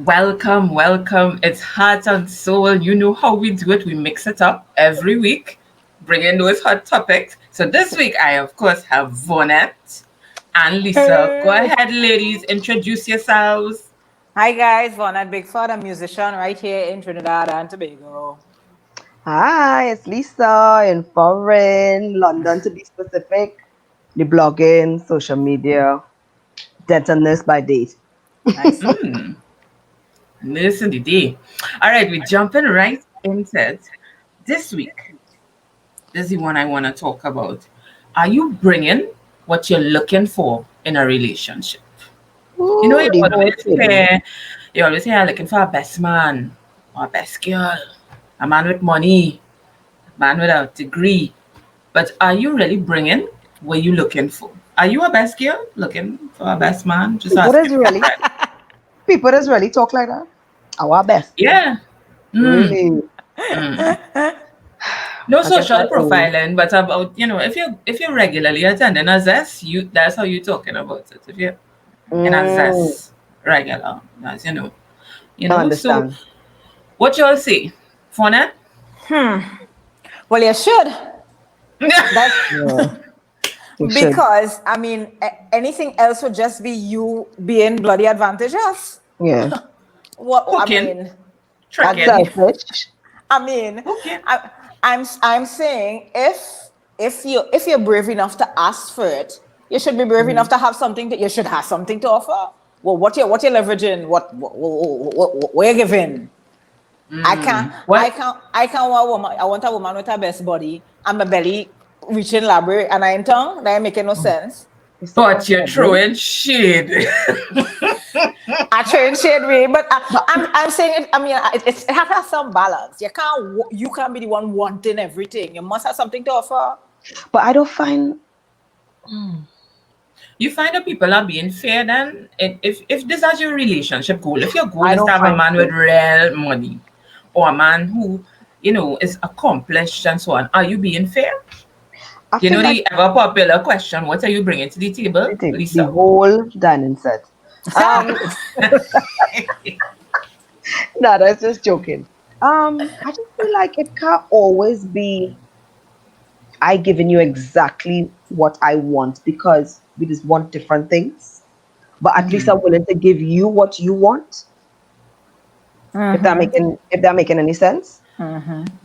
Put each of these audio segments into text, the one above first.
Welcome, welcome. It's Heart and Soul. You know how we do it. We mix it up every week, bring in those hot topics. So this week, I, of course, have Vonette and Lisa. Go Hey. ahead, ladies, introduce yourselves. Hi guys, Vonette Bigford, a musician right here in Trinidad and Tobago. Hi, it's Lisa in foreign London to be specific. The blogging, social media, dental nurse by day. Nice. Listen the day. All right, we're jumping right into it. This week, this is the one I want to talk about. Are you bringing what you're looking for in a relationship? You know, Ooh, you the whole always thing. say, you're looking for a best man or a best girl, a man with money, a man with a degree. But are you really bringing what you looking for? Are you a best girl looking for a best man? Just People asking is for a really, friend. people is really talk like that. Our best. Yeah. Mm, Really. mm. No I guess social I own. profiling, but about if you're regularly attending a zest, you that's how you're talking about it. If you're in a Mm, zest regular, as you I know. So understand. what y'all say? Fun? Well, you should. That's Yeah, you should. because I mean, anything else would just be you being bloody advantageous. Yeah. What I Hooking, mean, I That's tricking. mean, selfish. I mean, Okay. I'm saying if you're brave enough to ask for it, you should be brave enough Mhm. to have something that you should have something to offer. Well, what you're leveraging, what you're giving. I can't, I What? can't, I can't want a woman. I want a woman with her best body and my belly reaching library and I ain't tongue. That ain't making no sense. You said my But you're belly. throwing shade. I train shade way, but But I'm saying it. I mean, it has to have some balance. You can't be the one wanting everything. You must have something to offer. I don't find. You find that people are being fair then? If this is your relationship goal, if your goal I is to don't have a find man with so. real money or a man who, is accomplished and so on, are you being fair? I You feel know like the ever popular question, what are you bringing to the table, the Lisa? whole dining set. Um, no, that's just joking. I just feel like it can't always be I giving you exactly what I want because we just want different things. But at least I'm willing to give you what you want. If that making any sense.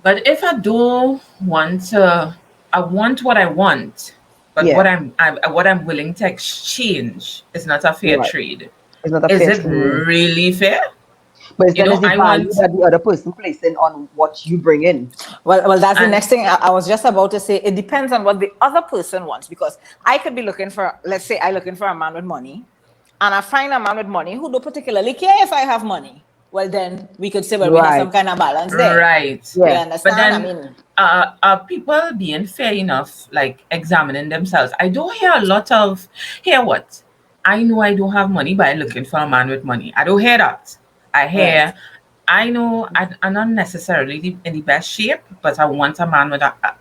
But if I don't want to, I want what I want, but Yeah, what I'm willing to exchange is not a fair right. trade. It's not a Is fair it trade. really fair? But then is the I value want that the other person placing on what you bring in. Well, that's the and next thing I was just about to say. It depends on what the other person wants because I could be looking for, let's say, I looking for a man with money, and I find a man with money who don't particularly care if I have money. Well, then we could say, well, we have some Right. kind of balance there. right. You Yeah. But understand? I then mean, are people being fair enough, like examining themselves? I don't hear a lot of hear what? I know I don't have money, but I'm looking for a man with money. I don't hear that. I right, hear I know I'm not necessarily in the best shape, but I want a man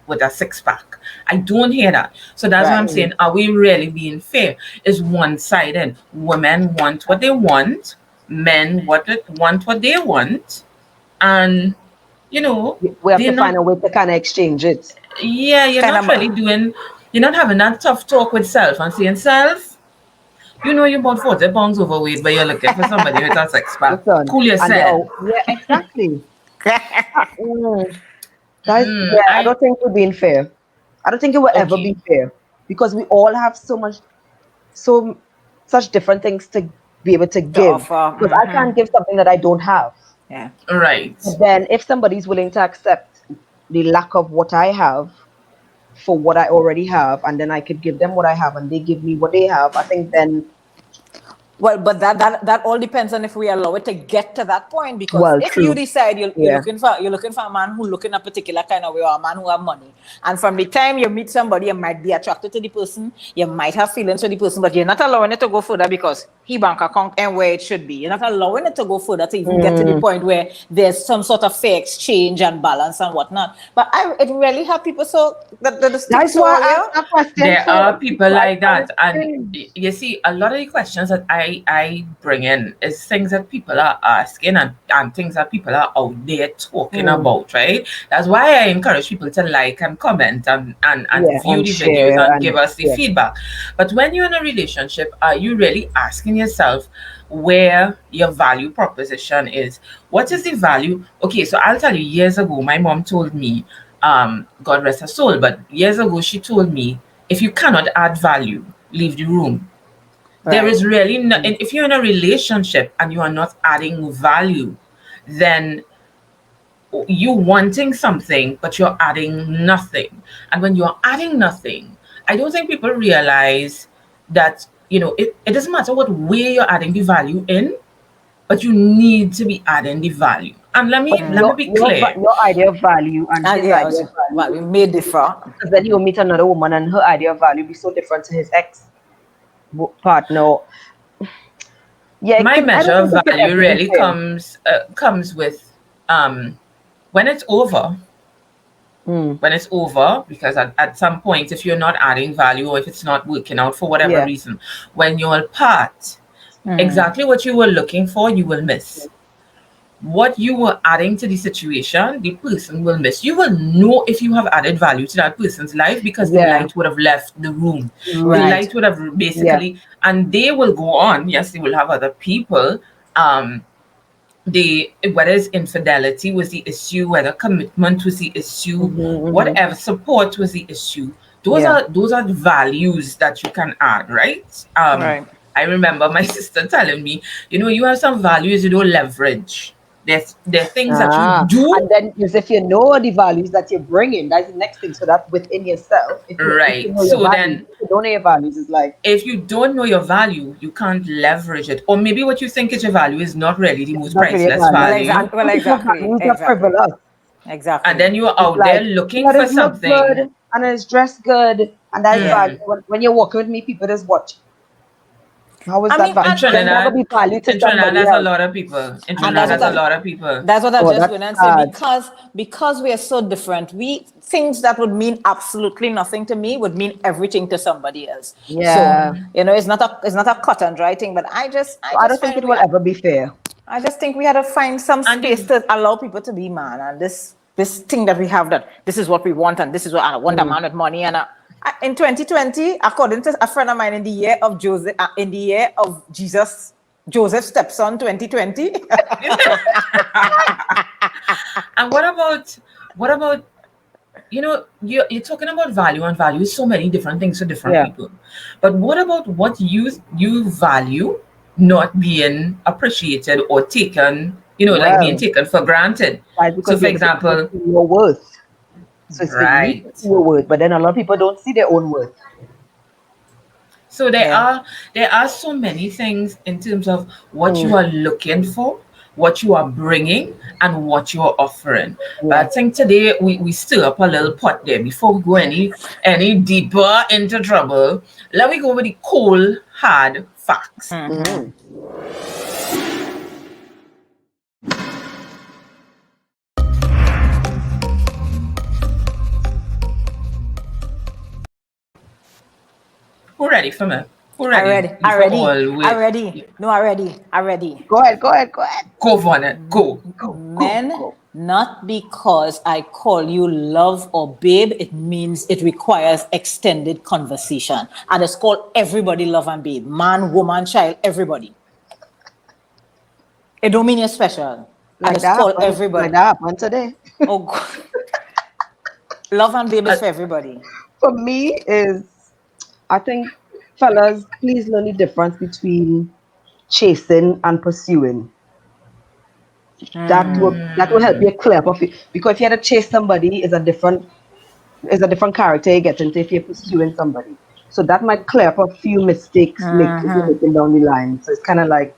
with a six pack. I don't hear that. So that's what I'm right. saying. Are we really being fair? Is one sided. Women want what they want, men want what they want, and you know, We have they're to find not a way to kind of exchange it. yeah, you're Kind not really of. doing you're not having that tough talk with self and saying, self, you know you're about 40 pounds overweight, but you're looking for somebody with a six pack. Listen, Cool and they yourself. are, yeah, exactly. That is, yeah, I I don't think we're being fair. I don't think it will ever okay. be fair because we all have so such different things to be able to To give. offer. Because I can't give something that I don't have. Yeah. Right. But then, if somebody's willing to accept the lack of what I have for what I already have, and then I could give them what I have, and they give me what they have, I think then, Well, but that all depends on if we allow it to get to that point. Because well, if you true, decide you're yeah, looking for a man who look in a particular kind of way or a man who have money, and from the time you meet somebody, you might be attracted to the person, you might have feelings for the person, but you're not allowing it to go further because bank account and where it should be. You're not allowing it to go further to even get to the point where there's some sort of fair exchange and balance and whatnot. But it really have people so that the That's why I asked that question. There so are people like that, and things. you see, a lot of the questions that I bring in is things that people are asking and things that people are out there talking about, right? That's why I encourage people to like and comment and Yeah, view and the share videos and and- give us the yeah. feedback. But when you're in a relationship, are you really asking yourself where your value proposition is? What is the value? Okay, so I'll tell you, years ago, my mom told me, God rest her soul, but years ago she told me, if you cannot add value, leave the room. There Right. is really no, and if you're in a relationship and you are not adding value, then you wanting something, but you're adding nothing. And when you're adding nothing, I don't think people realize that, it doesn't matter what way you're adding the value in, but you need to be adding the value. And let me be clear. Your idea of value and his Yeah, idea of value. well, we made differ. Because then he'll meet another woman and her idea of value be so different to his ex partner. Yeah, My I don't measure of think it can value ever be really fair. comes with when it's over. When it's over, because at some point, if you're not adding value or if it's not working out for whatever Yeah. reason, when you're apart, exactly what you were looking for, you will miss. What you were adding to the situation, the person will miss. You will know if you have added value to that person's life because the Yeah. light would have left the room. The Right. light would have basically, and they will go on. Yes, they will have other people. Whether it's infidelity was the issue, whether commitment was the issue, whatever support was the issue. Those are the values that you can add, right? Right. I remember my sister telling me, you have some values you don't leverage. There are things that you do. And then, because if you know the values that you're bringing, that's the next thing. So that's within yourself. If you Right. know your So values, then, if you don't know your values, it's like if you don't know your value, you can't leverage it. Or maybe what you think is your value is not really the most not really a priceless value. value. Well, exactly. Values are frivolous. Exactly. And then you're out It's there like, looking but for it looks something. good and it's dressed good, and that's value. When you're walking with me, people just watch. How is I that mean, value? In There'll never be value to in Trinidad, somebody there's a else. lot of people. In And Trinidad, that's there's a what lot of people. That's what I Oh, just that's went and say sad. because we are so different. Things that would mean absolutely nothing to me would mean everything to somebody else. Yeah. So it's not a cut and dry thing. But I don't think find it will ever be fair. I just think we had to find some And space to allow people to be man. And this thing that we have, that this is what we want and this is what I want, a man with money. And in 2020, according to a friend of mine, in the year of Jesus, Joseph's stepson, 2020. And what about you're talking about value, and value is so many different things for different people. But what about what you value not being appreciated or taken, like being taken for granted? Right, So because for example, your worth. So it's right. your worth, but then a lot of people don't see their own worth. So there are so many things in terms of what you are looking for, what you are bringing, and what you are offering. But I think today we stir up a little pot there before we go any deeper into trouble. Let me go with the cold, hard facts. Who ready for me? Who ready? Already. No, already. Go ahead. Go for it. Go. Men, not because I call you love or babe, it means it requires extended conversation. I just call everybody love and babe. Man, woman, child, everybody. It don't mean you're special. I just call everybody. Like that happened today. Oh, God. Love and babe is for everybody. For me I think, fellas, please learn the difference between chasing and pursuing. That will help you clear up of it. Because if you had to chase somebody, is a different character you get into if you're pursuing somebody. So that might clear up a few mistakes making down the line. So it's kind of like,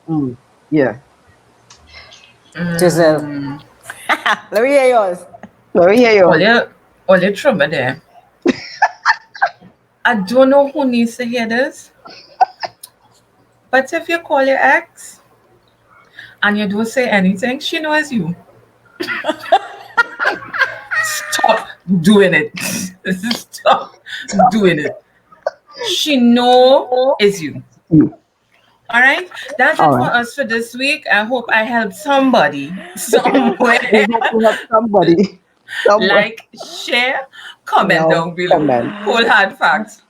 yeah. Giselle. Let me hear yours. All your trouble there. I don't know who needs to hear this. But if you call your ex and you don't say anything, she knows you. Stop doing it. Stop doing it. She know it's you. You. All right, that's it All for right. us for this week. I hope I helped somebody somewhere. We hope to have somebody. Somewhere. Like, share, comment No down below. comment. Cold hard facts.